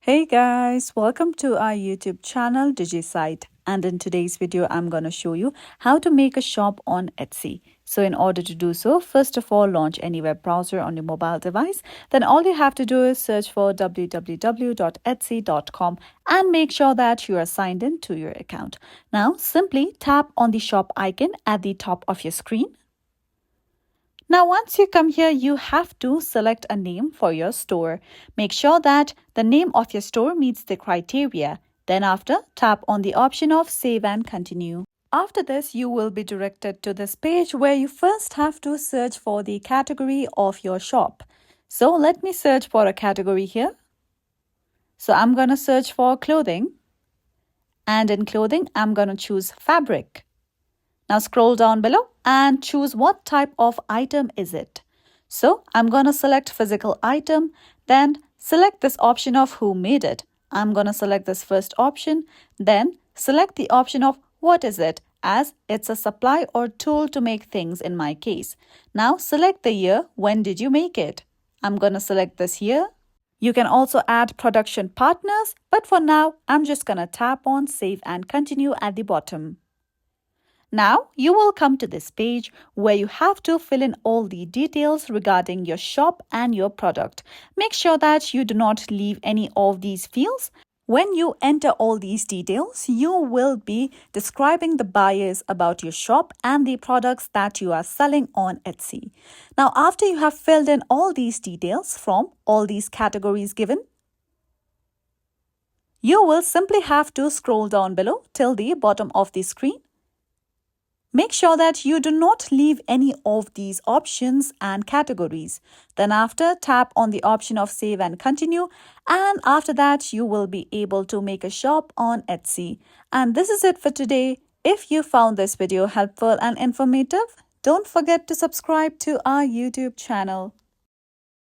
Hey guys, welcome to our YouTube channel Digite, and in today's video I'm going to show you how to make a shop on Etsy. So in order to do so, first of all launch any web browser on your mobile device. Then all you have to do is search for www.etsy.com and make sure that you are signed in to your account. Now simply tap on the shop icon at the top of your screen. Now, once you come here, you have to select a name for your store. Make sure that the name of your store meets the criteria. Then after, tap on the option of Save and Continue. After this, you will be directed to this page where you first have to search for the category of your shop. So let me search for a category here. So I'm going to search for clothing. And in clothing, I'm going to choose fabric. Now scroll down below and choose what type of item is it. So I'm going to select physical item, then select this option of who made it. I'm going to select this first option, then select the option of what is it, as it's a supply or tool to make things in my case. Now select the year, when did you make it? I'm going to select this year. You can also add production partners, but for now, I'm just going to tap on Save and Continue at the bottom. Now, you will come to this page where you have to fill in all the details regarding your shop and your product. Make sure that you do not leave any of these fields. When you enter all these details, you will be describing the buyers about your shop and the products that you are selling on Etsy. Now, after you have filled in all these details from all these categories given, you will simply have to scroll down below till the bottom of the screen. Make sure that you do not leave any of these options and categories. Then after, tap on the option of Save and Continue, and after that you will be able to make a shop on Etsy. And this is it for today. If you found this video helpful and informative, don't forget to subscribe to our YouTube channel.